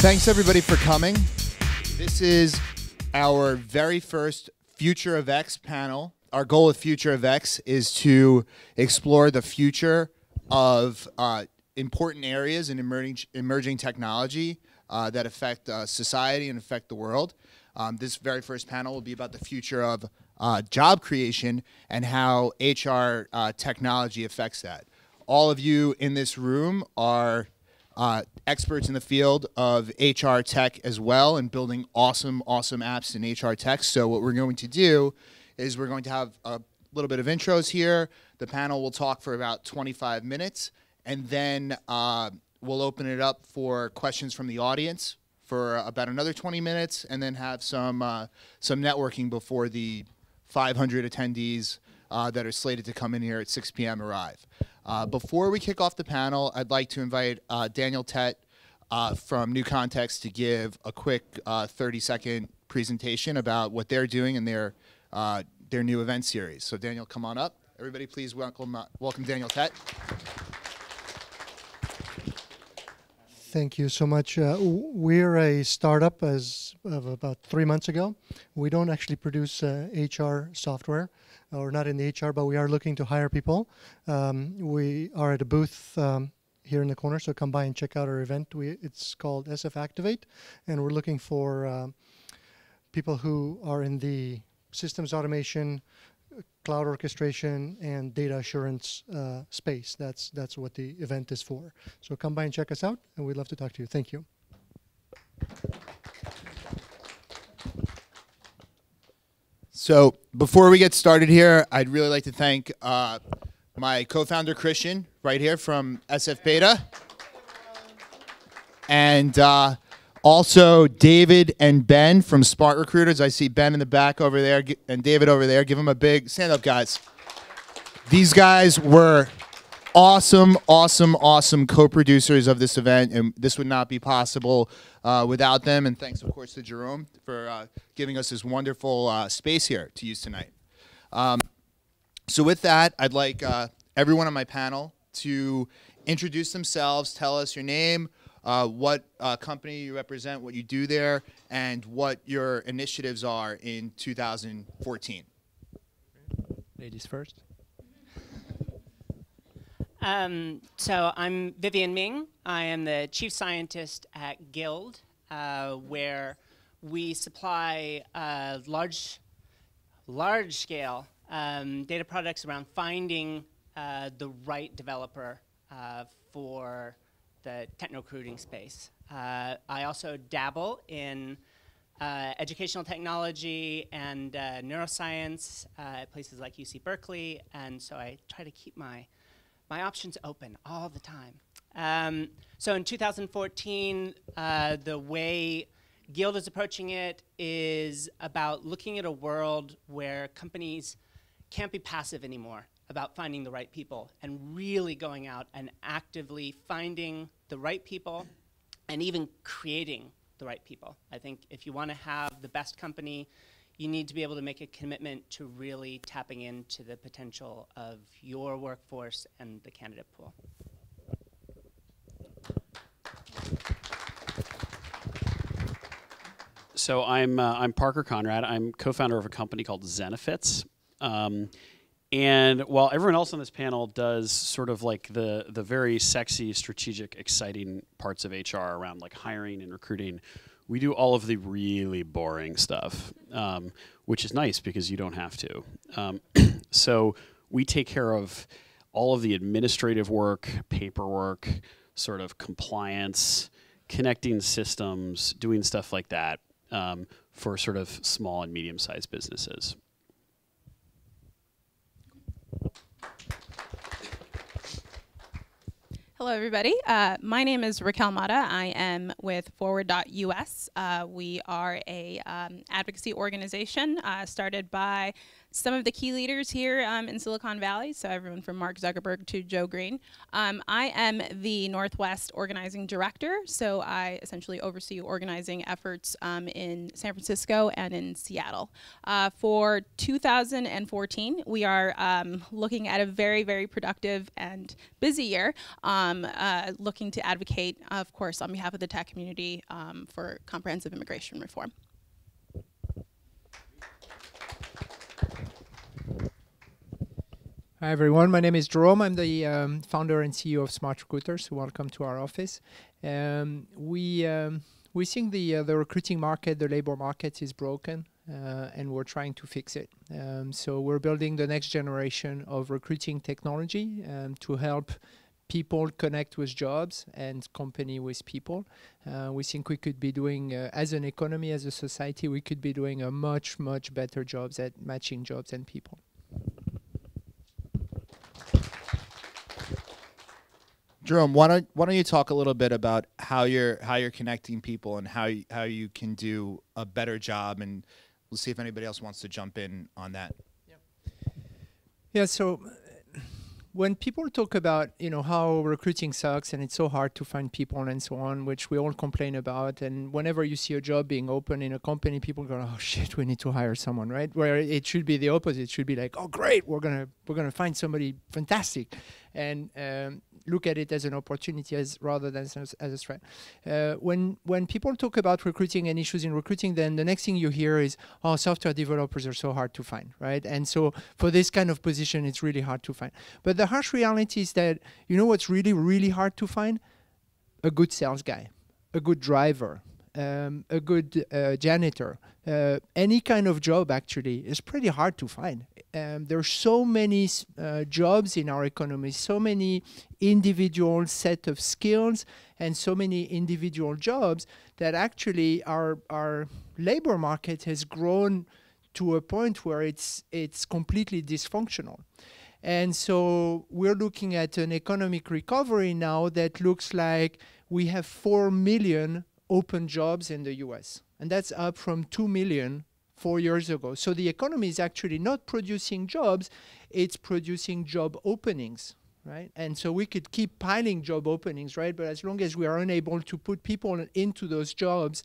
Thanks everybody for coming. This is our very first Future of X panel. Our goal with Future of X is to explore the future of important areas in emerging technology that affect society and affect the world. This very first panel will be about the future of job creation and how HR technology affects that. All of you in this room are experts in the field of HR tech as well, and building awesome apps in HR tech. So what we're going to do is we're going to have a little bit of intros here. The panel will talk for about 25 minutes, and then we'll open it up for questions from the audience for about another 20 minutes, and then have some networking before the 500 attendees that are slated to come in here at 6 p.m. arrive. Before we kick off the panel, I'd like to invite Daniel Tett from New Context to give a quick 30-second presentation about what they're doing in their new event series. So Daniel, come on up. Everybody please welcome Daniel Tett. Thank you so much. We're a startup as of about 3 months ago. We don't actually produce HR software, or not in the HR, but we are looking to hire people. We are at a booth here in the corner, so come by and check out our event. It's called SF Activate, and we're looking for people who are in the systems automation, cloud orchestration, and data assurance space. That's what the event is for. So come by and check us out, and we'd love to talk to you. Thank you. So before we get started here, I'd really like to thank my co-founder Christian right here from SF Beta, and also David and Ben from SmartRecruiters. I see Ben in the back over there and David over there. Give them a big stand up, guys. These guys were awesome co-producers of this event, and this would not be possible without them. And thanks, of course, to Jerome for giving us this wonderful space here to use tonight. So with that, I'd like everyone on my panel to introduce themselves, tell us your name, what company you represent, what you do there, and what your initiatives are in 2014. Ladies first. So I'm Vivian Ming. I am the chief scientist at Guild, where we supply large-scale data products around finding the right developer for the techno-recruiting space. I also dabble in educational technology and neuroscience at places like UC Berkeley, and so I try to keep my options open all the time. So in 2014, the way Guild is approaching it is about looking at a world where companies can't be passive anymore about finding the right people, and really going out and actively finding the right people and even creating the right people. I think if you want to have the best company, you need to be able to make a commitment to really tapping into the potential of your workforce and the candidate pool. So I'm Parker Conrad. I'm co-founder of a company called Zenefits. And while everyone else on this panel does sort of like the very sexy, strategic, exciting parts of HR around like hiring and recruiting, we do all of the really boring stuff, which is nice because you don't have to. So we take care of all of the administrative work, paperwork, sort of compliance, connecting systems, doing stuff like that for sort of small and medium-sized businesses. Hello, everybody. My name is Raquel Mata. I am with Forward.us. We are a advocacy organization started by some of the key leaders here in Silicon Valley, so everyone from Mark Zuckerberg to Joe Green. I am the Northwest Organizing Director, so I essentially oversee organizing efforts in San Francisco and in Seattle. For 2014, we are looking at a very, very productive and busy year, looking to advocate, of course, on behalf of the tech community for comprehensive immigration reform. Hi everyone, my name is Jerome. I'm the founder and CEO of SmartRecruiters. Welcome to our office. We think the recruiting market, the labor market is broken, and we're trying to fix it. So we're building the next generation of recruiting technology to help people connect with jobs and company with people. We think we could be doing, as an economy, as a society, we could be doing a much, much better jobs at matching jobs and people. Jerome, why don't you talk a little bit about how you're connecting people and how you can do a better job, and we'll see if anybody else wants to jump in on that. Yeah. So when people talk about how recruiting sucks and it's so hard to find people and so on, which we all complain about, and whenever you see a job being open in a company, people go, "Oh shit, we need to hire someone," right? Where it should be the opposite. It should be like, "Oh great, we're gonna find somebody fantastic," and look at it as an opportunity rather than as a threat. When people talk about recruiting and issues in recruiting, then the next thing you hear is, "Oh, software developers are so hard to find," right? And so for this kind of position, it's really hard to find. But the harsh reality is that, what's really, really hard to find? A good sales guy, a good driver, a good janitor. Any kind of job actually is pretty hard to find. There's so many jobs in our economy, so many individual set of skills and so many individual jobs that actually our labor market has grown to a point where it's completely dysfunctional. And so we're looking at an economic recovery now that looks like we have 4 million open jobs in the US. And that's up from 2 million 4 years ago. So the economy is actually not producing jobs, it's producing job openings, right? And so we could keep piling job openings, right? But as long as we are unable to put people into those jobs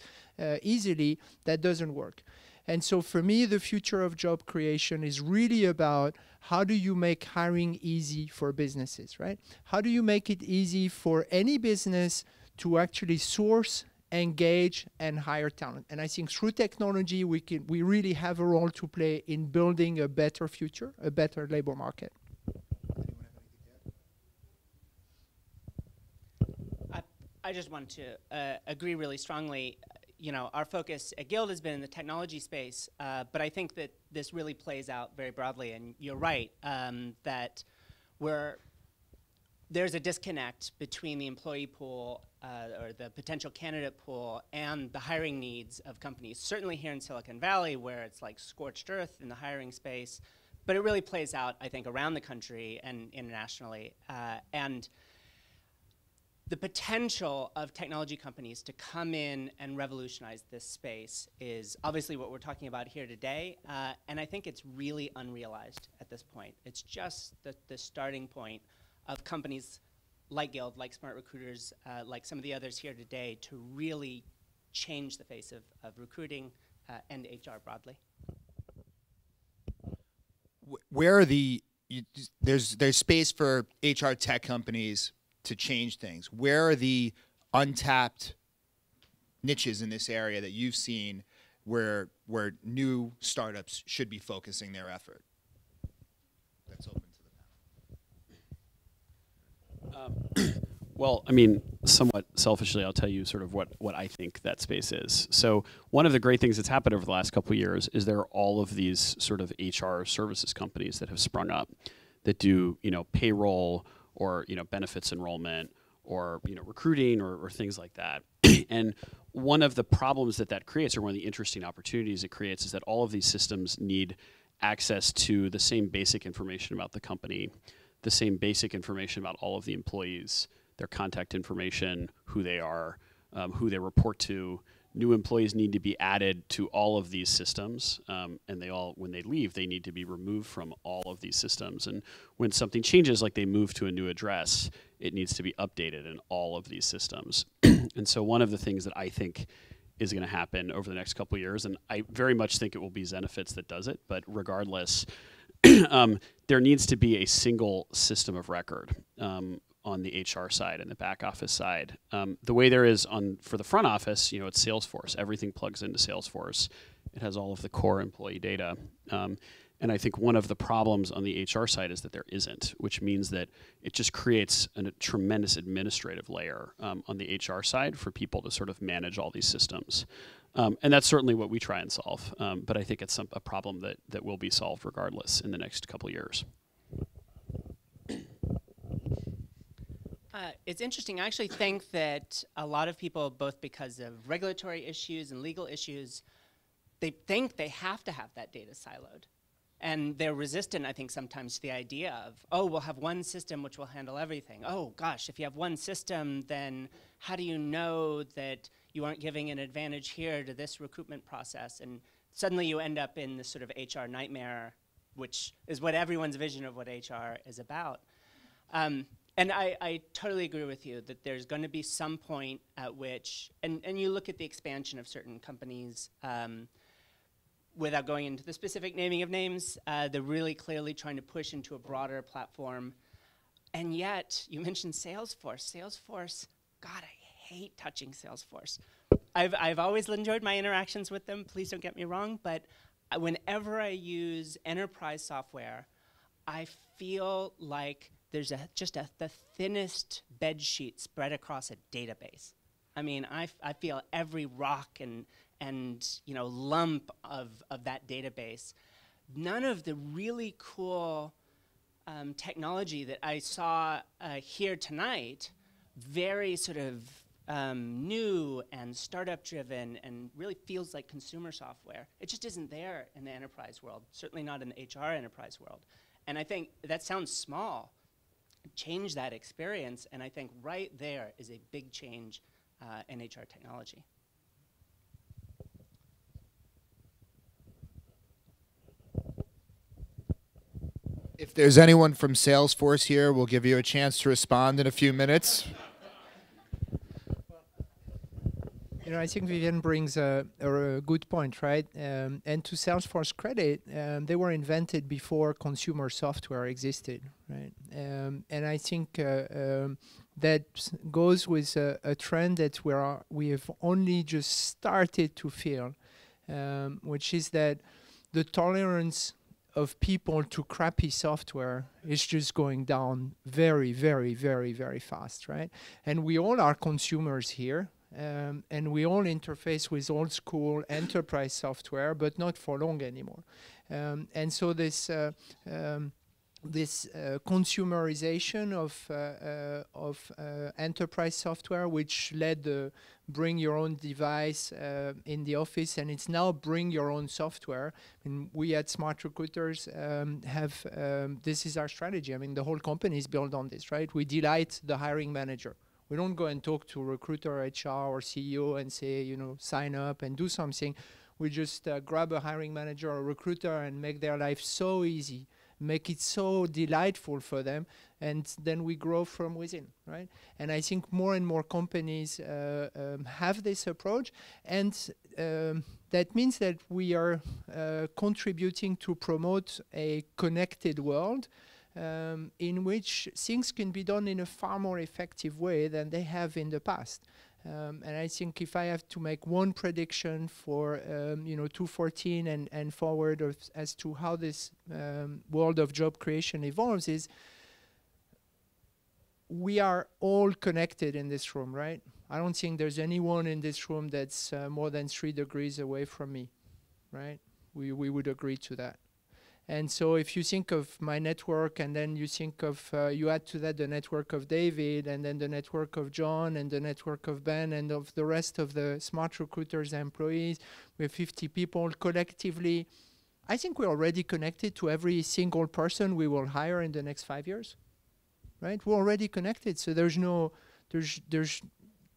easily, that doesn't work. And so for me, the future of job creation is really about how do you make hiring easy for businesses, right? How do you make it easy for any business to actually source, engage, and hire talent? And I think through technology, we really have a role to play in building a better future, a better labor market. I just want to agree really strongly. Our focus at Guild has been in the technology space, but I think that this really plays out very broadly. And you're right that there's a disconnect between the employee pool or the potential candidate pool and the hiring needs of companies. Certainly here in Silicon Valley, where it's like scorched earth in the hiring space, but it really plays out, I think, around the country and internationally. And the potential of technology companies to come in and revolutionize this space is obviously what we're talking about here today, and I think it's really unrealized at this point. It's just the starting point of companies like Guild, like SmartRecruiters, like some of the others here today, to really change the face of recruiting and HR broadly. Where are there's space for HR tech companies to change things. Where are the untapped niches in this area that you've seen where new startups should be focusing their effort? That's open to the panel. Well, I mean, somewhat selfishly, I'll tell you sort of what I think that space is. So one of the great things that's happened over the last couple of years is there are all of these sort of HR services companies that have sprung up that do, payroll or, benefits enrollment or, recruiting or things like that. And one of the problems that creates, or one of the interesting opportunities it creates, is that all of these systems need access to the same basic information about the company, the same basic information about all of the employees, their contact information, who they are, who they report to new employees need to be added to all of these systems, and they all, when they leave, they need to be removed from all of these systems. And when something changes, like they move to a new address, it needs to be updated in all of these systems. And so one of the things that I think is going to happen over the next couple of years, and I very much think it will be Zenefits that does it, but regardless, there needs to be a single system of record on the HR side and the back office side. The way there is for the front office, it's Salesforce. Everything plugs into Salesforce. It has all of the core employee data. And I think one of the problems on the HR side is that there isn't, which means that it just creates a tremendous administrative layer on the HR side for people to sort of manage all these systems. And that's certainly what we try and solve. But I think it's a problem that will be solved regardless in the next couple of years. It's interesting. I actually think that a lot of people, both because of regulatory issues and legal issues, they think they have to have that data siloed. And they're resistant, I think, sometimes to the idea of, oh, we'll have one system which will handle everything. Oh, gosh, if you have one system, then how do you know that you aren't giving an advantage here to this recruitment process? And suddenly you end up in this sort of HR nightmare, which is what everyone's vision of what HR is about. And I totally agree with you that there's going to be some point at which, and you look at the expansion of certain companies, without going into the specific naming of names, they're really clearly trying to push into a broader platform. And yet, you mentioned Salesforce. Salesforce, God, I hate touching Salesforce. I've always enjoyed my interactions with them, please don't get me wrong, but whenever I use enterprise software, I feel like there's just the thinnest bed sheet spread across a database. I mean, I feel every rock and lump of that database. None of the really cool technology that I saw here tonight, very sort of new and startup driven and really feels like consumer software. It just isn't there in the enterprise world, certainly not in the HR enterprise world. And I think that sounds small. Change that experience, and I think right there is a big change in HR technology. If there's anyone from Salesforce here, we'll give you a chance to respond in a few minutes. I think Vivian brings a good point, right? And to Salesforce credit, they were invented before consumer software existed, right? And I think that goes with a trend that we have only just started to feel, which is that the tolerance of people to crappy software is just going down very, very, very, very fast, right? And we all are consumers here. And we all interface with old school enterprise software, but not for long anymore. And so this consumerization of enterprise software, which led the bring your own device in the office, and it's now bring your own software. And we at SmartRecruiters have this is our strategy. I mean, the whole company is built on this, right? We delight the hiring manager. We don't go and talk to recruiter, HR, or CEO and say, sign up and do something. We just grab a hiring manager or recruiter and make their life so easy, make it so delightful for them, and then we grow from within, right? And I think more and more companies have this approach, and that means that we are contributing to promote a connected world in which things can be done in a far more effective way than they have in the past. And I think if I have to make one prediction for 2014 and forward as to how this world of job creation evolves, is we are all connected in this room, right? I don't think there's anyone in this room that's more than 3 degrees away from me, right? We would agree to that. And so if you think of my network, and then you think of, you add to that the network of David, and then the network of John, and the network of Ben, and of the rest of the SmartRecruiters employees, we have 50 people collectively. I think we're already connected to every single person we will hire in the next 5 years, right? We're already connected, so there's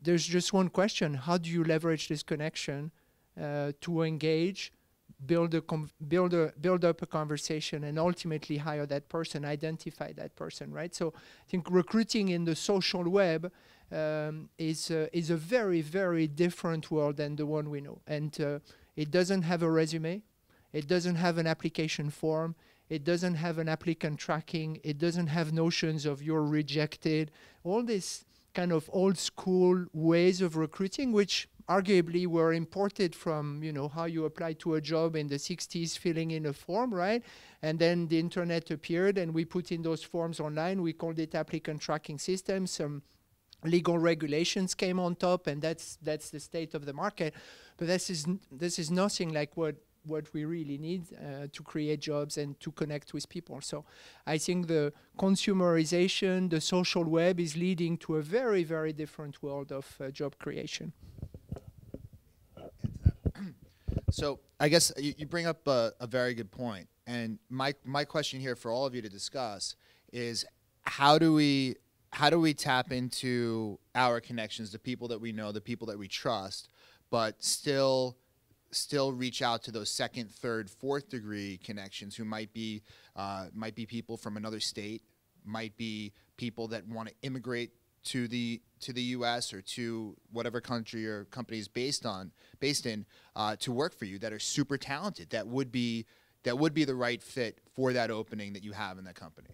there's just one question: how do you leverage this connection to engage, build up a conversation, and ultimately hire that person, identify that person, right? So I think recruiting in the social web is a very, very different world than the one we know. And it doesn't have a resume. It doesn't have an application form. It doesn't have an applicant tracking. It doesn't have notions of you're rejected. All this kind of old school ways of recruiting, which arguably were imported from, you know, how you apply to a job in the 60s, filling in a form, right? And then the internet appeared and we put in those forms online. We called it applicant tracking system. Some legal regulations came on top, and that's the state of the market. But this is nothing like what we really need to create jobs and to connect with people. So I think the consumerization, the social web is leading to a very, very different world of job creation. So I guess you bring up a very good point. And my question here for all of you to discuss is how do we tap into our connections, the people that we know, the people that we trust, but still reach out to those second, third, fourth degree connections who might be people from another state, might be people that want to immigrate to the U.S. or to whatever country or company is based in to work for you, that are super talented, that would be the right fit for that opening that you have in that company.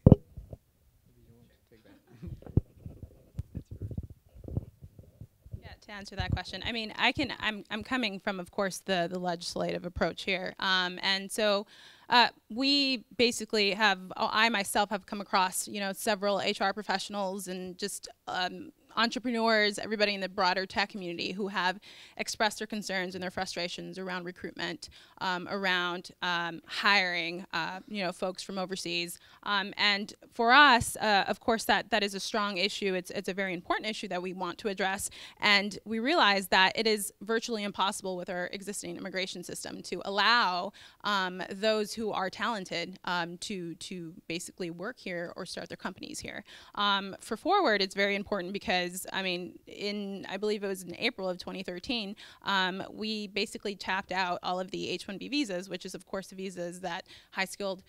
To answer that question, I mean, I'm coming from, of course, the legislative approach here, and so we basically I myself have come across, you know, several HR professionals and just entrepreneurs, everybody in the broader tech community who have expressed their concerns and their frustrations around recruitment, around hiring, you know, folks from overseas. And for us, of course, that is a strong issue. It's a very important issue that we want to address. And we realize that it is virtually impossible with our existing immigration system to allow those who are talented to basically work here or start their companies here. For Forward, it's very important because, I mean, I believe it was in April of 2013, we basically tapped out all of the H-1B visas, which is, of course, the visas that high-skilled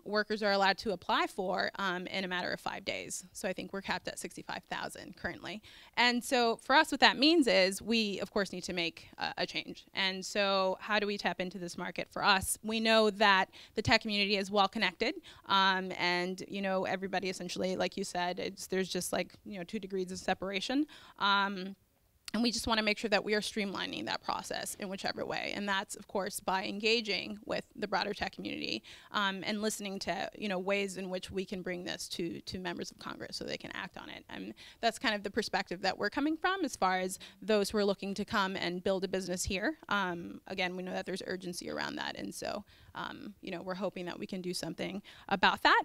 workers are allowed to apply for in a matter of 5 days. So I think we're capped at 65,000 currently. And so for us, what that means is we, of course, need to make a change. And so how do we tap into this market? For us, we know that the tech community is well connected, and, you know, everybody essentially, like you said, there's just like, you know, 2 degrees of separation. And we just want to make sure that we are streamlining that process in whichever way. And that's, of course, by engaging with the broader tech community and listening to, you know, ways in which we can bring this to members of Congress so they can act on it. And that's kind of the perspective that we're coming from as far as those who are looking to come and build a business here. Again, we know that there's urgency around that. And so, you know, we're hoping that we can do something about that.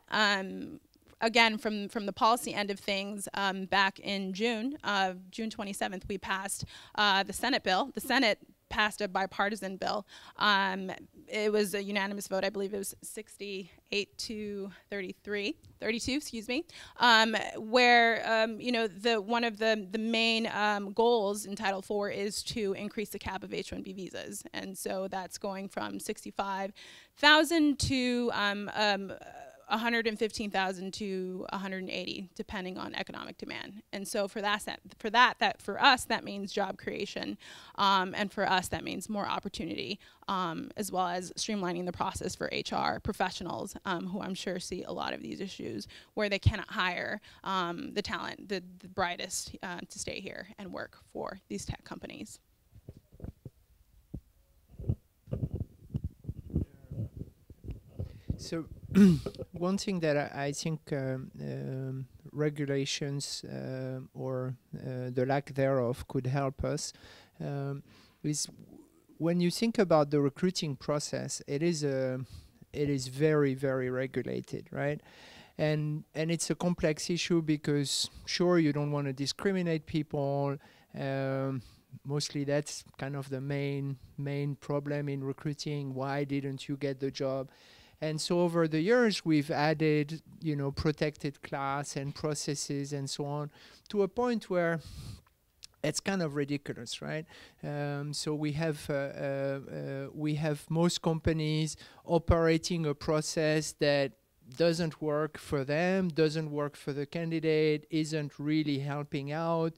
Again, from the policy end of things, back in June 27th, we passed the Senate bill. The Senate passed a bipartisan bill. It was a unanimous vote. I believe it was 68 to 32, excuse me, where, you know, one of the main goals in Title IV is to increase the cap of H-1B visas. And so that's going from 65,000 to 115,000 to 180, depending on economic demand. And so for us, that means job creation, and for us, that means more opportunity, as well as streamlining the process for HR professionals, who I'm sure see a lot of these issues where they cannot hire the talent, the brightest, to stay here and work for these tech companies. So one thing that I think regulations or the lack thereof could help us is when you think about the recruiting process, it is very, very regulated, right? And it's a complex issue because sure, you don't want to discriminate people. Mostly that's kind of the main problem in recruiting. Why didn't you get the job? And so over the years, we've added, you know, protected class and processes and so on to a point where it's kind of ridiculous, right? So we have most companies operating a process that doesn't work for them, doesn't work for the candidate, isn't really helping out,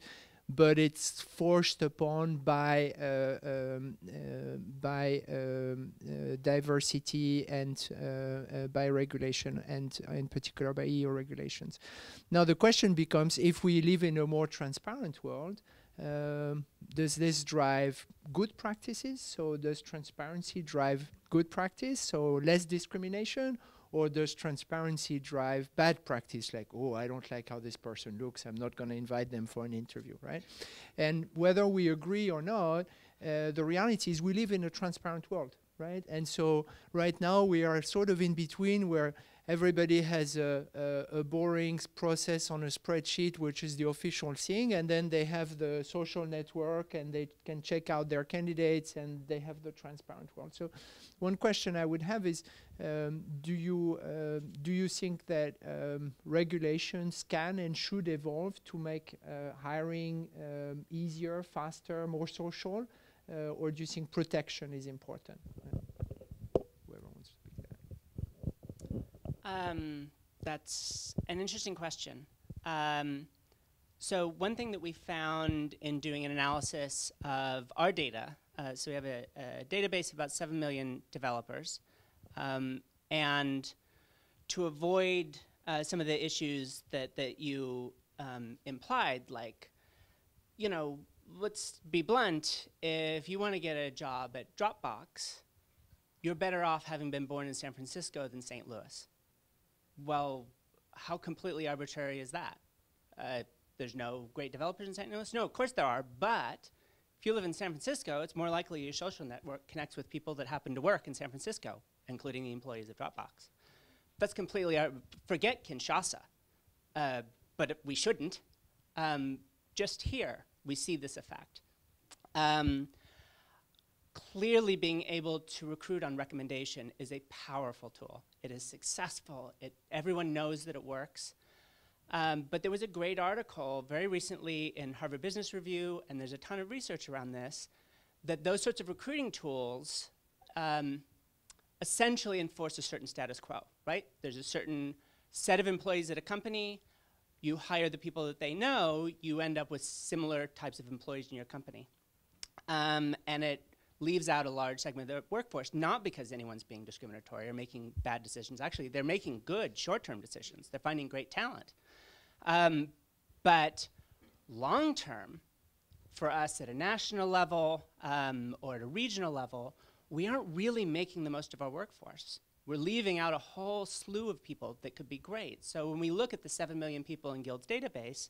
but it's forced upon by diversity and by regulation, and in particular by EU regulations. Now the question becomes, if we live in a more transparent world, does this drive good practices? So does transparency drive good practice, so less discrimination? Or does transparency drive bad practice, like, oh, I don't like how this person looks, I'm not going to invite them for an interview, right? And whether we agree or not, the reality is we live in a transparent world, right? And so right now we are sort of in between, where everybody has a boring process on a spreadsheet, which is the official thing, and then they have the social network, and they can check out their candidates, and they have the transparent world. So one question I would have is, do you think that regulations can and should evolve to make hiring easier, faster, more social, or do you think protection is important? Whoever wants to speak that. That's an interesting question. So one thing that we found in doing an analysis of our data, so we have a database of about 7 million developers, and to avoid some of the issues that you implied, like, you know, let's be blunt, if you want to get a job at Dropbox, you're better off having been born in San Francisco than St. Louis. Well, how completely arbitrary is that? There's no great developers in St. Louis? No, of course there are, but if you live in San Francisco, it's more likely your social network connects with people that happen to work in San Francisco, including the employees of Dropbox. That's completely, forget Kinshasa, but we shouldn't. Just here, we see this effect. Clearly being able to recruit on recommendation is a powerful tool. It is successful. Everyone knows that it works. But there was a great article very recently in Harvard Business Review, and there's a ton of research around this, that those sorts of recruiting tools essentially enforce a certain status quo, right? There's a certain set of employees at a company. You hire the people that they know, you end up with similar types of employees in your company. And it leaves out a large segment of the workforce, not because anyone's being discriminatory or making bad decisions. Actually, they're making good short-term decisions. They're finding great talent. But long-term, for us at a national level or at a regional level, we aren't really making the most of our workforce. We're leaving out a whole slew of people that could be great. So when we look at the 7 million people in Guild's database,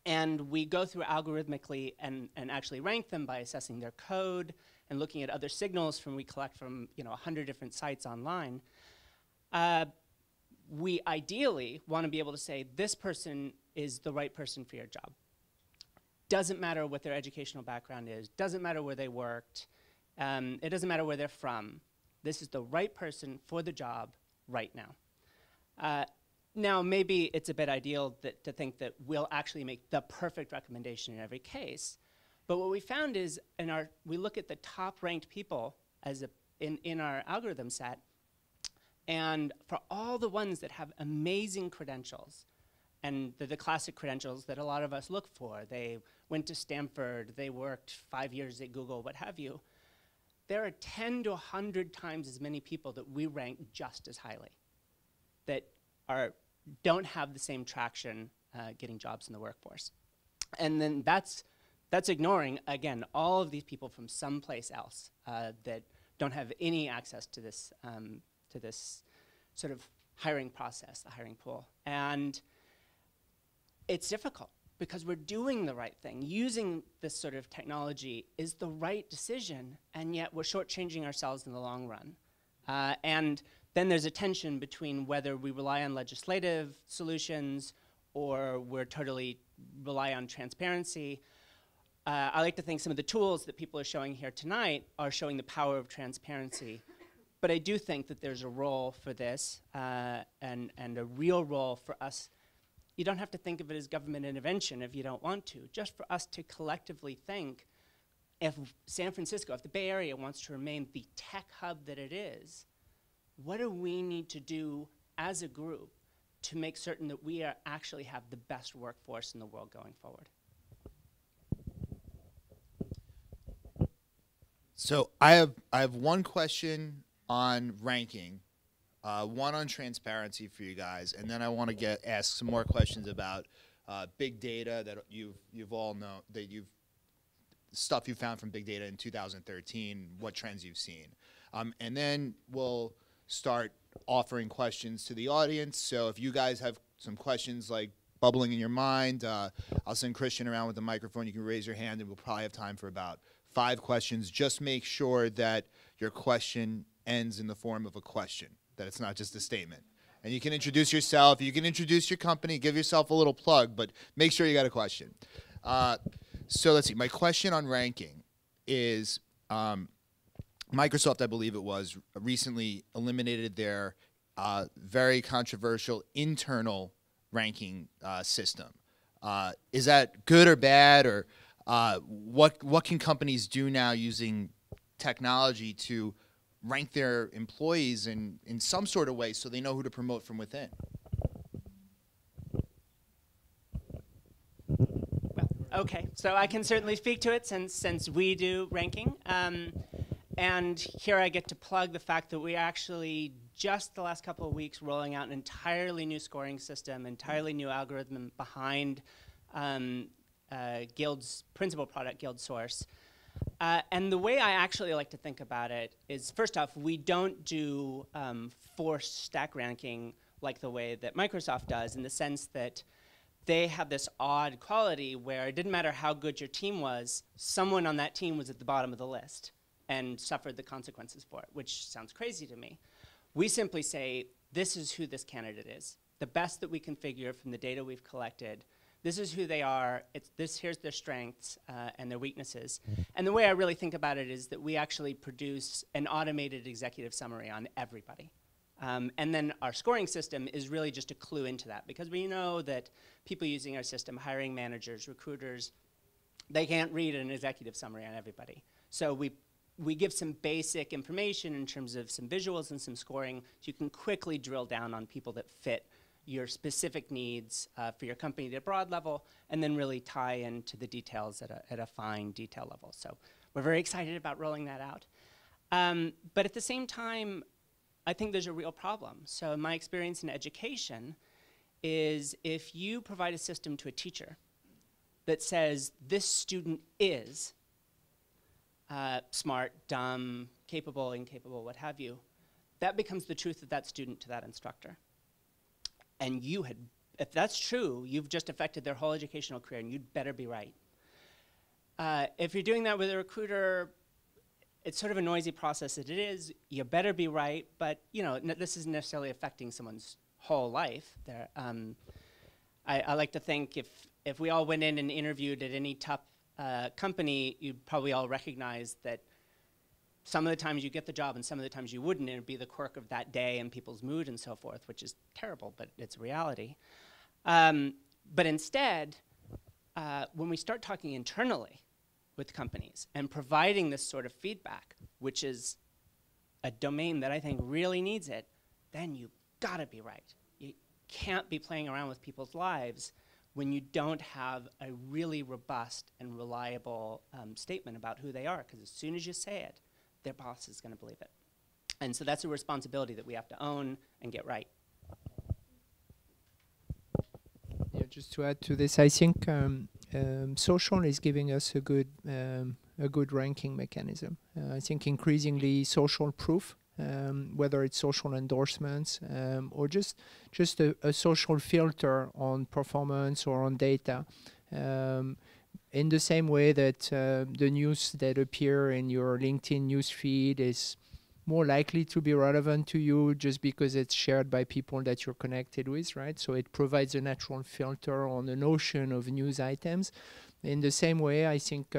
and we go through algorithmically and actually rank them by assessing their code and looking at other signals we collect from 100 different sites online, we ideally want to be able to say this person is the right person for your job. Doesn't matter what their educational background is, doesn't matter where they worked, it doesn't matter where they're from. This is the right person for the job right now. Now, maybe it's a bit ideal to think that we'll actually make the perfect recommendation in every case. But what we found is, we look at the top-ranked people in our algorithm set, and for all the ones that have amazing credentials, and the classic credentials that a lot of us look for, they went to Stanford, they worked 5 years at Google, what have you, there are 10 to 100 times as many people that we rank just as highly that don't have the same traction getting jobs in the workforce. And then that's ignoring, again, all of these people from someplace else that don't have any access to this sort of hiring process, the hiring pool. And it's difficult because we're doing the right thing. Using this sort of technology is the right decision, and yet we're shortchanging ourselves in the long run. And then there's a tension between whether we rely on legislative solutions or we're totally rely on transparency. I like to think some of the tools that people are showing here tonight are showing the power of transparency. But I do think that there's a role for this and a real role for us you don't have to think of it as government intervention if you don't want to. Just for us to collectively think, if San Francisco, if the Bay Area wants to remain the tech hub that it is, what do we need to do as a group to make certain that we actually have the best workforce in the world going forward? So I have one question on ranking, one on transparency for you guys, and then I want to ask some more questions about big data that you've all know, that stuff you found from big data in 2013, what trends you've seen, and then we'll start offering questions to the audience. So if you guys have some questions like bubbling in your mind, I'll send Christian around with the microphone. You can raise your hand, and we'll probably have time for about 5 questions. Just make sure that your question ends in the form of a question, that it's not just a statement. And you can introduce yourself, you can introduce your company, give yourself a little plug, but make sure you got a question. So let's see, my question on ranking is, Microsoft, I believe it was, recently eliminated their very controversial internal ranking system. Is that good or bad, or what can companies do now using technology to rank their employees in some sort of way so they know who to promote from within? Okay, so I can certainly speak to it since we do ranking. And here I get to plug the fact that we actually, just the last couple of weeks, rolling out an entirely new scoring system, entirely new algorithm behind Guild's principal product, Guild Source. And the way I actually like to think about it is, first off, we don't do forced stack ranking like the way that Microsoft does, in the sense that they have this odd quality where it didn't matter how good your team was, someone on that team was at the bottom of the list and suffered the consequences for it, which sounds crazy to me. We simply say, this is who this candidate is. The best that we can figure from the data we've collected. This is who they are. Here's their strengths and their weaknesses. And the way I really think about it is that we actually produce an automated executive summary on everybody. And then our scoring system is really just a clue into that, because we know that people using our system, hiring managers, recruiters, they can't read an executive summary on everybody. So we give some basic information in terms of some visuals and some scoring, so you can quickly drill down on people that fit your specific needs for your company at a broad level, and then really tie into the details at a fine detail level. So we're very excited about rolling that out. But at the same time, I think there's a real problem. So my experience in education is, if you provide a system to a teacher that says this student is smart, dumb, capable, incapable, what have you, that becomes the truth of that student to that instructor. And if that's true, you've just affected their whole educational career, and you'd better be right. If you're doing that with a recruiter, it's sort of a noisy process as it is. You better be right, but this isn't necessarily affecting someone's whole life. I like to think if we all went in and interviewed at any top company, you'd probably all recognize that some of the times you get the job and some of the times you wouldn't, and it'd be the quirk of that day and people's mood and so forth, which is terrible, but it's reality. But instead, when we start talking internally with companies and providing this sort of feedback, which is a domain that I think really needs it, then you've got to be right. You can't be playing around with people's lives when you don't have a really robust and reliable statement about who they are, because as soon as you say it, their boss is going to believe it. And so that's a responsibility that we have to own and get right. Yeah, just to add to this, I think social is giving us a good ranking mechanism. I think increasingly social proof, whether it's social endorsements or just a social filter on performance or on data. In the same way that the news that appear in your LinkedIn newsfeed is more likely to be relevant to you just because it's shared by people that you're connected with, right? So it provides a natural filter on an ocean of news items. In the same way, I think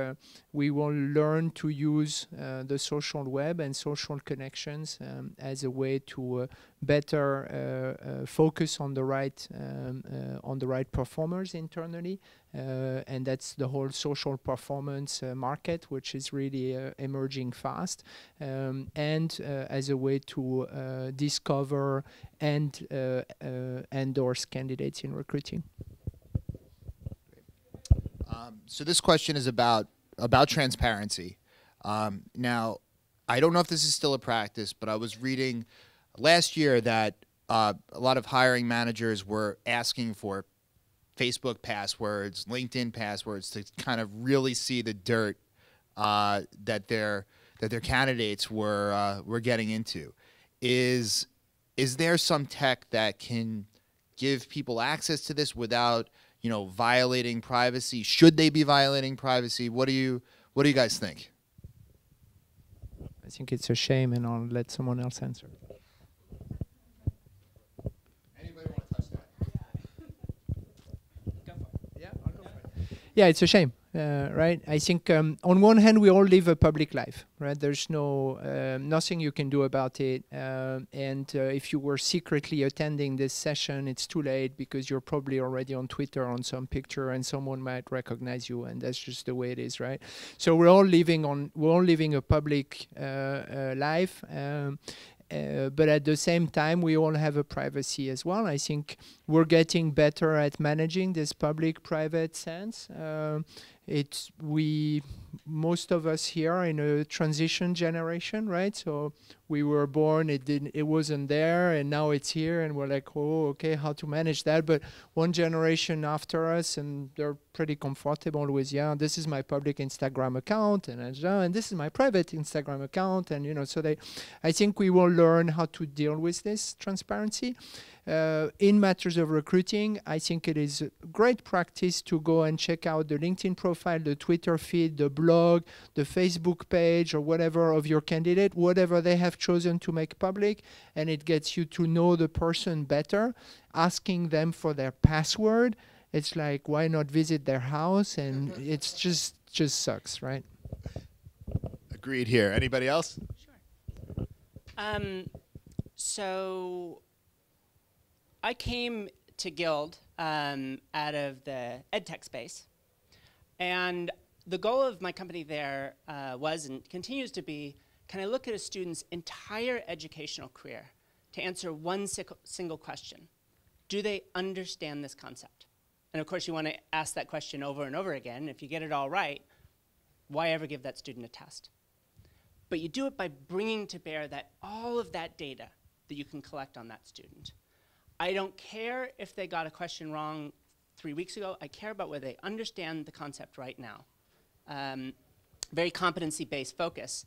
we will learn to use the social web and social connections as a way to better focus on the right performers internally, and that's the whole social performance market, which is really emerging fast, and as a way to discover and endorse candidates in recruiting. So this question is about transparency. Now, I don't know if this is still a practice, but I was reading last year that a lot of hiring managers were asking for Facebook passwords, LinkedIn passwords to kind of really see the dirt that their candidates were getting into. Is there some tech that can give people access to this without, you know, violating privacy? Should they be violating privacy? What do you guys think? I think it's a shame, and I'll let someone else answer. Anybody want to touch that? Go for it. Yeah, I'll go for it. Yeah, it's a shame, right? I think on one hand, we all live a public life, right? There's nothing you can do about it. And if you were secretly attending this session, it's too late because you're probably already on Twitter on some picture, and someone might recognize you, and that's just the way it is, right? So we're all living a public life. But at the same time, we all have a privacy as well. I think we're getting better at managing this public-private sense. Most of us here are in a transition generation, right? So we were born, it wasn't there, and now it's here, and we're like, oh, okay, how to manage that? But one generation after us, and they're pretty comfortable with, yeah, this is my public Instagram account, and this is my private Instagram account, and I think we will learn how to deal with this transparency. In matters of recruiting, I think it is great practice to go and check out the LinkedIn profile, the Twitter feed, the blog, the Facebook page, or whatever of your candidate, whatever they have chosen to make public, and it gets you to know the person better. Asking them for their password, it's like, why not visit their house? And it's just sucks, right? Agreed here. Anybody else? Sure. So I came to Guild out of the edtech space, and the goal of my company there was and continues to be, can I look at a student's entire educational career to answer one single question? Do they understand this concept? And of course, you want to ask that question over and over again. If you get it all right, why ever give that student a test? But you do it by bringing to bear all of that data that you can collect on that student. I don't care if they got a question wrong 3 weeks ago. I care about whether they understand the concept right now. Very competency-based focus.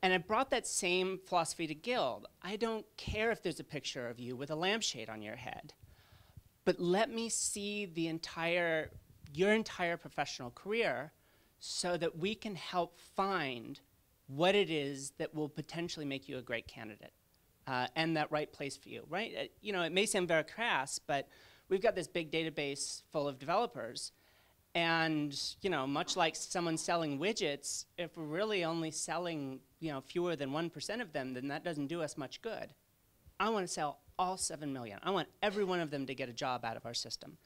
And I brought that same philosophy to Guild. I don't care if there's a picture of you with a lampshade on your head, but let me see your entire professional career so that we can help find what it is that will potentially make you a great candidate. And that right place for you, right? It may sound very crass, but we've got this big database full of developers, and much like someone selling widgets, if we're really only selling fewer than 1% of them, then that doesn't do us much good. I want to sell all 7 million. I want every one of them to get a job out of our system.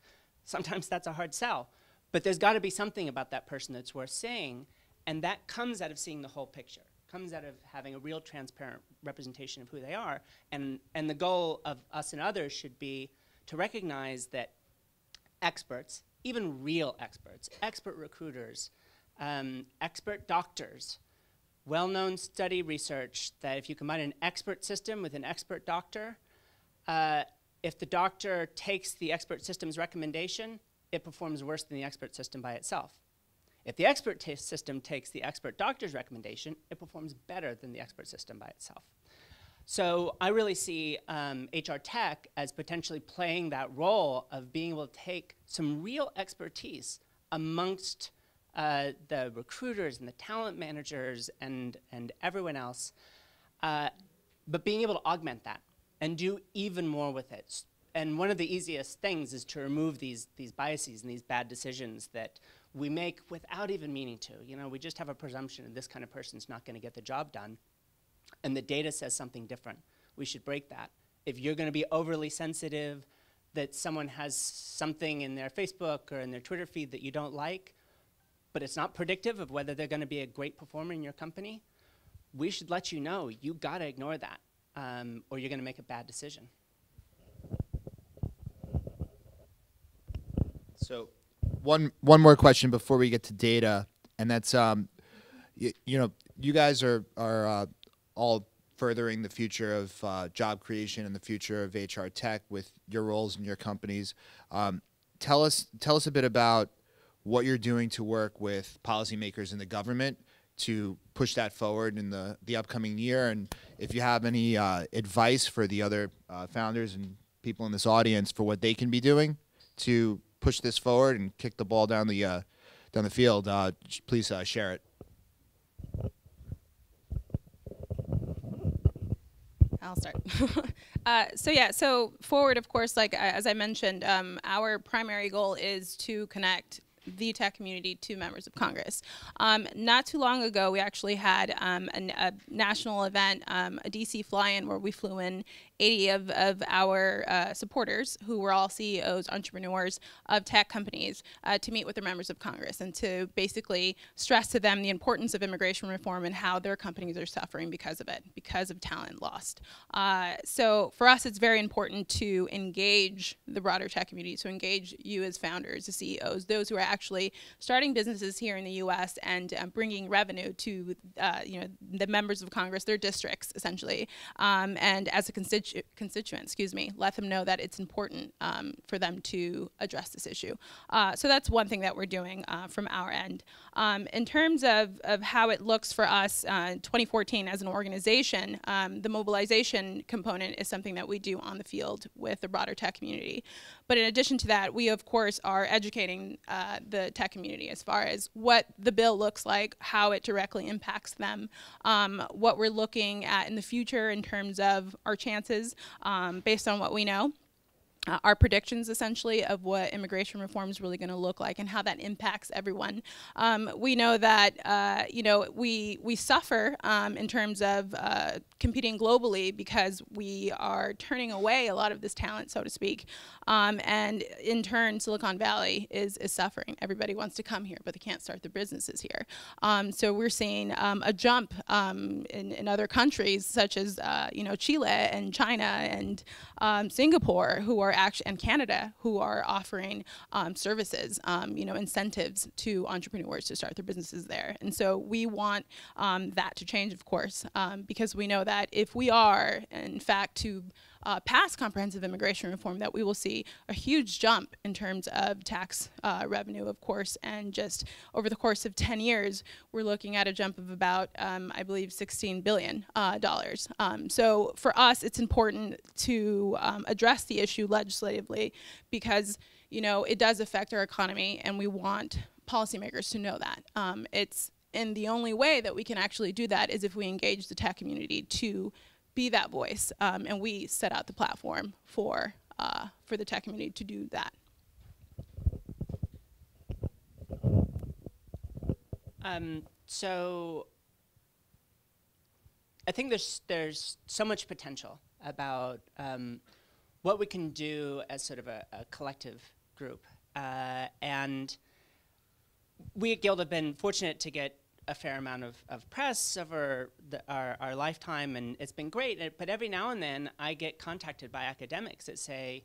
Sometimes that's a hard sell, but there's got to be something about that person that's worth saying, and that comes out of seeing the whole picture. Comes out of having a real transparent representation of who they are. And the goal of us and others should be to recognize that experts, even real experts, expert recruiters, expert doctors, well-known study research that if you combine an expert system with an expert doctor, if the doctor takes the expert system's recommendation, it performs worse than the expert system by itself. If the expert system takes the expert doctor's recommendation, it performs better than the expert system by itself. So I really see HR tech as potentially playing that role of being able to take some real expertise amongst the recruiters and the talent managers and everyone else, but being able to augment that and do even more with it. And one of the easiest things is to remove these biases and these bad decisions that we make without even meaning to. You know, we just have a presumption that this kind of person's not going to get the job done, and the data says something different. We should break that. If you're going to be overly sensitive that someone has something in their Facebook or in their Twitter feed that you don't like, but it's not predictive of whether they're going to be a great performer in your company, we should let you know you got to ignore that, or you're going to make a bad decision. So one more question before we get to data, and that's you know, you guys are all furthering the future of job creation and the future of HR tech with your roles in your companies. Tell us a bit about what you're doing to work with policymakers in the government to push that forward in the upcoming year, and if you have any advice for the other founders and people in this audience for what they can be doing to push this forward and kick the ball down the field, please share it. I'll start. So forward, of course, like as I mentioned, our primary goal is to connect the tech community to members of Congress. Not too long ago, we actually had a national event, a DC fly-in, where we flew in 80 of our supporters, who were all CEOs, entrepreneurs of tech companies, to meet with their members of Congress and to basically stress to them the importance of immigration reform and how their companies are suffering because of it, because of talent lost. So for us, it's very important to engage the broader tech community, to engage you as founders, as CEOs, those who are actually starting businesses here in the U.S. and bringing revenue to the members of Congress, their districts, essentially, and as a constituent, let them know that it's important for them to address this issue. So that's one thing that we're doing from our end. In terms of how it looks for us in 2014 as an organization, the mobilization component is something that we do on the field with the broader tech community. But in addition to that, we, of course, are educating the tech community as far as what the bill looks like, how it directly impacts them, what we're looking at in the future in terms of our chances based on what we know. Our predictions, essentially, of what immigration reform is really going to look like and how that impacts everyone. We know that we suffer in terms of competing globally because we are turning away a lot of this talent, so to speak, and in turn, Silicon Valley is suffering. Everybody wants to come here, but they can't start their businesses here. So we're seeing a jump in other countries such as Chile and China and Singapore, who are and Canada, who are offering services, incentives to entrepreneurs to start their businesses there. And so we want that to change, of course, because we know that if we are, in fact, to pass comprehensive immigration reform, that we will see a huge jump in terms of tax revenue, of course, and just over the course of 10 years, we're looking at a jump of about, I believe, $16 billion. So for us, it's important to address the issue legislatively because, it does affect our economy, and we want policymakers to know that. And the only way that we can actually do that is if we engage the tech community to be that voice, and we set out the platform for the tech community to do that. So I think there's so much potential about what we can do as sort of a collective group, and we at Guild have been fortunate to get a fair amount of press over our lifetime, and it's been great. But every now and then, I get contacted by academics that say,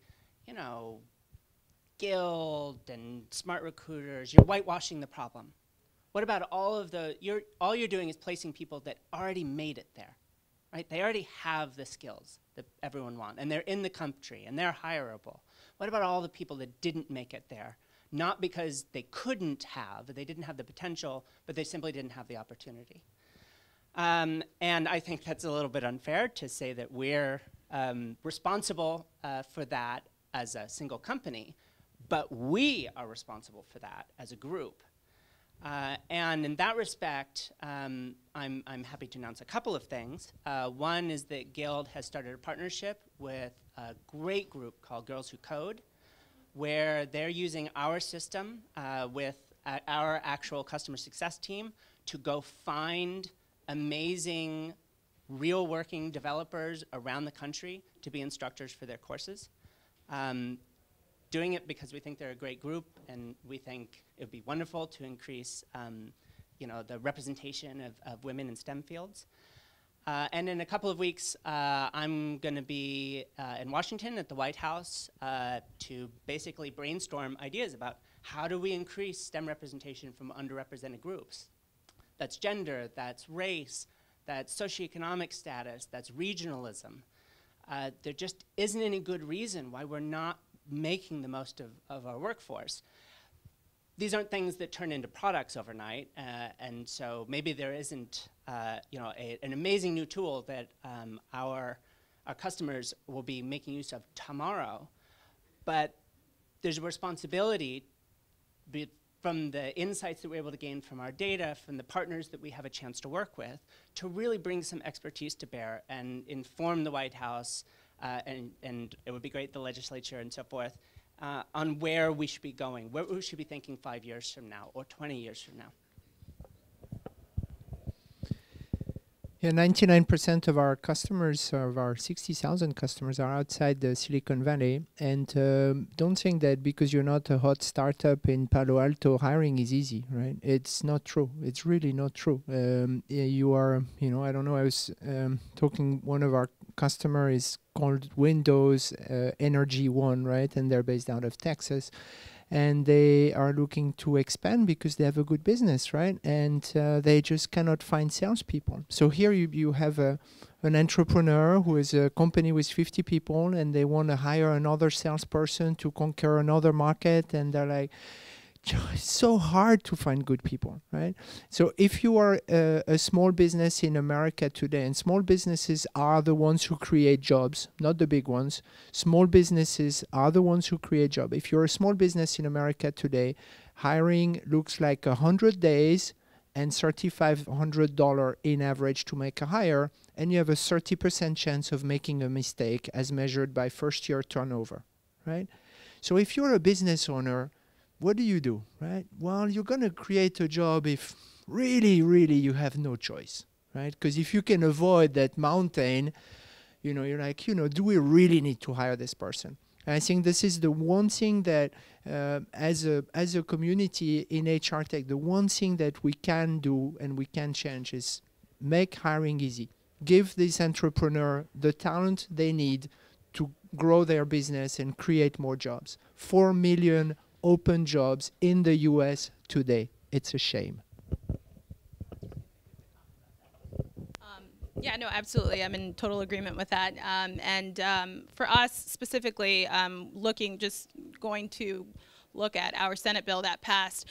Guild and SmartRecruiters, you're whitewashing the problem. What about all you're doing is placing people that already made it there, right? They already have the skills that everyone wants, and they're in the country, and they're hireable. What about all the people that didn't make it there? Not because they couldn't have, they didn't have the potential, but they simply didn't have the opportunity. And I think that's a little bit unfair to say that we're responsible for that as a single company, but we are responsible for that as a group. And in that respect, I'm happy to announce a couple of things. One is that Guild has started a partnership with a great group called Girls Who Code, where they're using our system with our actual customer success team to go find amazing real working developers around the country to be instructors for their courses. Doing it because we think they're a great group, and we think it would be wonderful to increase the representation of women in STEM fields. And in a couple of weeks, I'm going to be in Washington at the White House to basically brainstorm ideas about how do we increase STEM representation from underrepresented groups. That's gender, that's race, that's socioeconomic status, that's regionalism. There just isn't any good reason why we're not making the most of our workforce. These aren't things that turn into products overnight, and so maybe there isn't an amazing new tool that our customers will be making use of tomorrow, but there's a responsibility from the insights that we're able to gain from our data, from the partners that we have a chance to work with, to really bring some expertise to bear and inform the White House, and it would be great, the legislature and so forth, on where we should be going, where we should be thinking 5 years from now or 20 years from now. Yeah, 99% of our customers, of our 60,000 customers, are outside the Silicon Valley. And don't think that because you're not a hot startup in Palo Alto, hiring is easy, right? It's not true. It's really not true. You are, I don't know, I was talking, one of our customer is called Windows Energy One, right? And they're based out of Texas. And they are looking to expand because they have a good business, right? And they just cannot find salespeople. So here you have an entrepreneur who is a company with 50 people, and they want to hire another salesperson to conquer another market, and they're like, it's so hard to find good people, right? So if you are a small business in America today, and small businesses are the ones who create jobs, not the big ones. Small businesses are the ones who create jobs. If you're a small business in America today, hiring looks like 100 days and $3,500 in average to make a hire, and you have a 30% chance of making a mistake as measured by first-year turnover, right? So if you're a business owner, what do, right? Well, you're going to create a job if really, really you have no choice, right? Because if you can avoid that mountain, you're like, do we really need to hire this person? And I think this is the one thing that, as a community in HR Tech, the one thing that we can do and we can change is make hiring easy. Give this entrepreneur the talent they need to grow their business and create more jobs. 4 million open jobs in the US today. It's a shame. Yeah, no, absolutely. I'm in total agreement with that. For us specifically, going to look at our Senate bill that passed,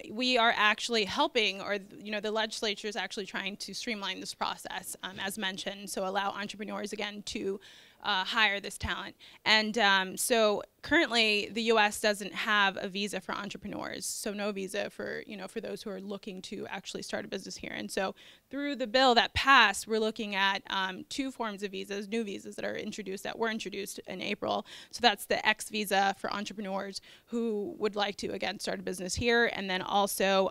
we are actually helping, or the legislature is actually trying to streamline this process, as mentioned, so allow entrepreneurs again to hire this talent. And so currently the U.S. doesn't have a visa for entrepreneurs, so no visa for for those who are looking to actually start a business here. And so through the bill that passed, we're looking at 2 forms of visas, new visas that were introduced in April. So that's the X visa for entrepreneurs who would like to again start a business here, and then also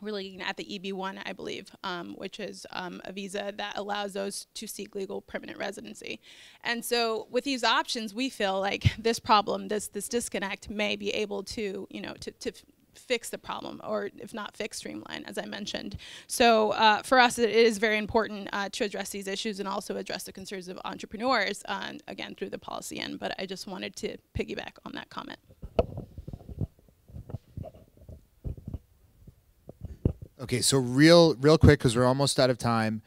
we're looking at the EB-1, I believe, which is a visa that allows those to seek legal permanent residency. And so with these options, we feel like this problem, this disconnect may be able to, to fix the problem, or if not fix, streamline, as I mentioned. So for us, it is very important to address these issues and also address the concerns of entrepreneurs, again, through the policy end. But I just wanted to piggyback on that comment. Okay, so real quick, because we're almost out of time,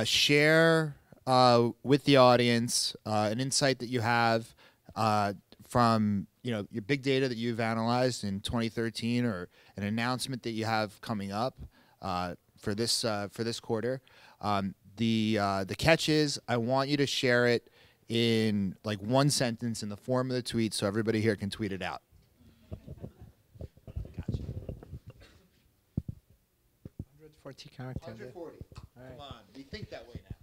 share with the audience an insight that you have from your big data that you've analyzed in 2013, or an announcement that you have coming up for this quarter. The catch is, I want you to share it in like one sentence in the form of the tweet, so everybody here can tweet it out. 140 characters. 140. Right. Come on, we think that way now.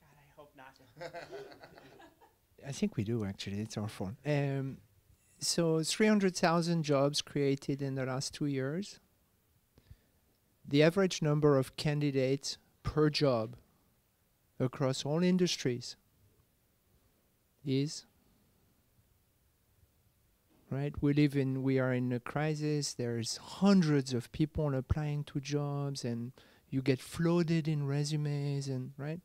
God, I hope not. I think we do, actually. It's our phone. So 300,000 jobs created in the last 2 years. The average number of candidates per job across all industries is, right? We are in a crisis. There's hundreds of people applying to jobs, and you get flooded in resumes, and right?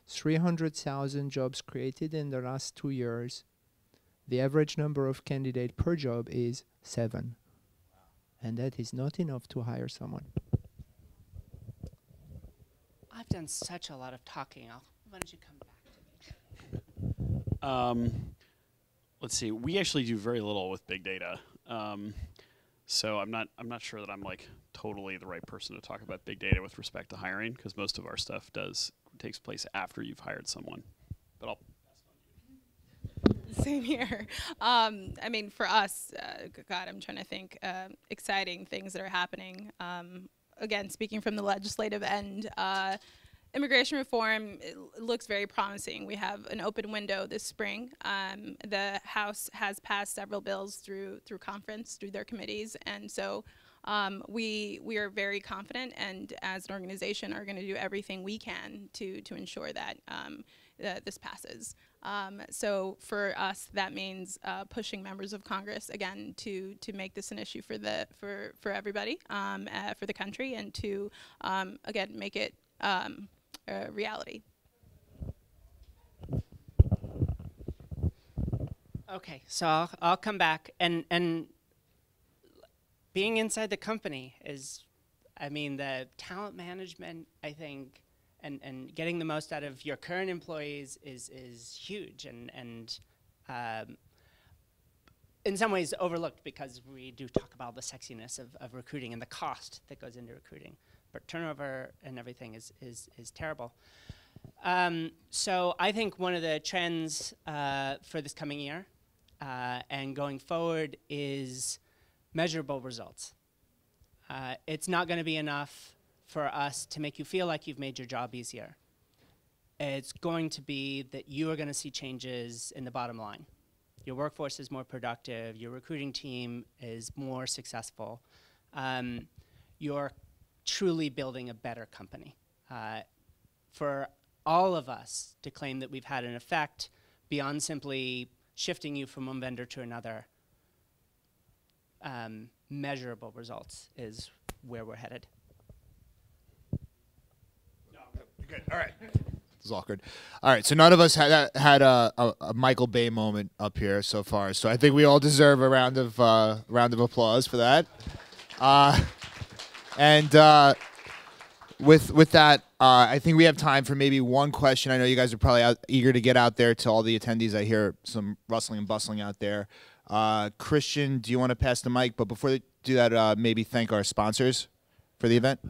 300,000 jobs created in the last 2 years. The average number of candidates per job is 7. And that is not enough to hire someone. I've done such a lot of talking. Why don't you come back to me? Let's see. We actually do very little with big data, so I'm not sure that I'm like totally the right person to talk about big data with respect to hiring, because most of our stuff takes place after you've hired someone. But I'll. Same here. I mean, for us, God, I'm trying to think exciting things that are happening. Again, speaking from the legislative end, immigration reform looks very promising. We have an open window this spring. The House has passed several bills through conference, through their committees, and so we are very confident, and as an organization are going to do everything we can to ensure that this passes. So for us, that means pushing members of Congress again to make this an issue for everybody, for the country, and to again make it a reality. Okay, so I'll come back, and being inside the company is, I mean, the talent management, I think, and getting the most out of your current employees is huge, and in some ways overlooked, because we do talk about the sexiness of recruiting and the cost that goes into recruiting, but turnover and everything is terrible. So I think one of the trends for this coming year and going forward is measurable results. It's not going to be enough for us to make you feel like you've made your job easier. It's going to be that you are going to see changes in the bottom line. Your workforce is more productive, your recruiting team is more successful. You're truly building a better company. For all of us to claim that we've had an effect beyond simply shifting you from one vendor to another, measurable results is where we're headed. Good. All right. This is awkward. All right. So none of us had a Michael Bay moment up here so far. So I think we all deserve a round of applause for that. With that, I think we have time for maybe one question. I know you guys are probably eager to get out there to all the attendees. I hear some rustling and bustling out there. Christian, do you want to pass the mic? But before we do that, maybe thank our sponsors for the event.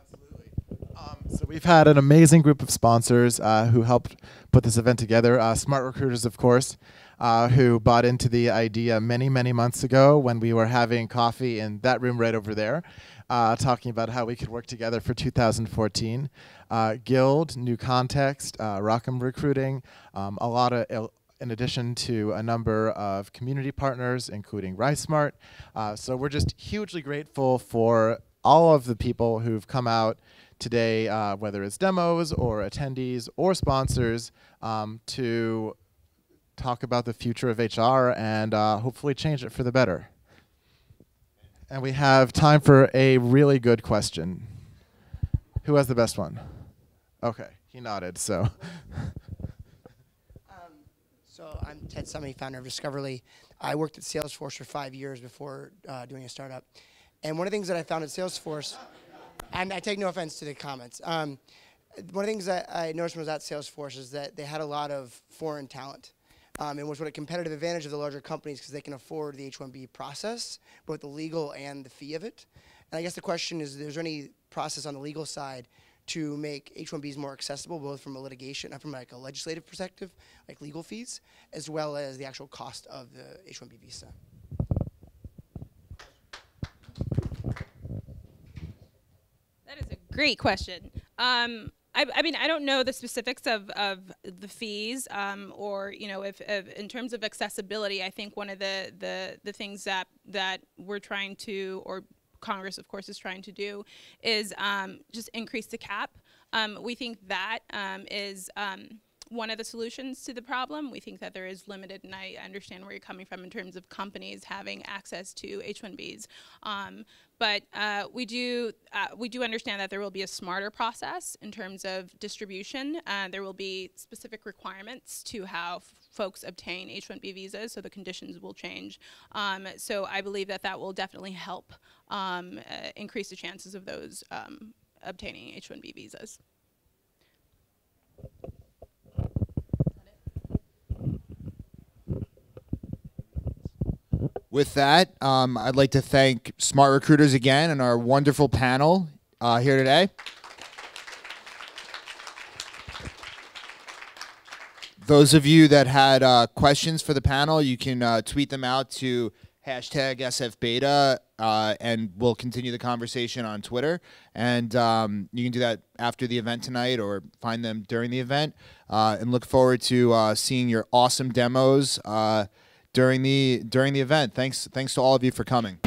So we've had an amazing group of sponsors who helped put this event together. SmartRecruiters, of course, who bought into the idea many, many months ago when we were having coffee in that room right over there, talking about how we could work together for 2014. Guild, New Context, Rockham Recruiting, a lot of, in addition to a number of community partners, including RiseSmart. So we're just hugely grateful for all of the people who've come out today, whether it's demos or attendees or sponsors, to talk about the future of HR and hopefully change it for the better. And we have time for a really good question. Who has the best one? Okay, he nodded, so. So I'm Ted Summey, founder of Discoverly. I worked at Salesforce for 5 years before doing a startup. And one of the things that I found at Salesforce, and I take no offense to the comments, one of the things that I noticed when I was at Salesforce is that they had a lot of foreign talent. And was what a competitive advantage of the larger companies, because they can afford the H-1B process, both the legal and the fee of it. And I guess the question is there any process on the legal side to make H-1Bs more accessible, both from a litigation, from like a legislative perspective, like legal fees, as well as the actual cost of the H-1B visa? That is a great question. I mean, I don't know the specifics of the fees, or if in terms of accessibility. I think one of the things that we're trying to, or Congress, of course, is trying to do, is just increase the cap. We think that is one of the solutions to the problem. We think that there is limited, and I understand where you're coming from in terms of companies having access to H-1Bs. But we do understand that there will be a smarter process in terms of distribution. There will be specific requirements to how folks obtain H-1B visas, so the conditions will change. So I believe that will definitely help increase the chances of those obtaining H-1B visas. With that, I'd like to thank SmartRecruiters again and our wonderful panel here today. Those of you that had questions for the panel, you can tweet them out to #SFBeta, and we'll continue the conversation on Twitter. And you can do that after the event tonight or find them during the event. And look forward to seeing your awesome demos during the event. Thanks to all of you for coming.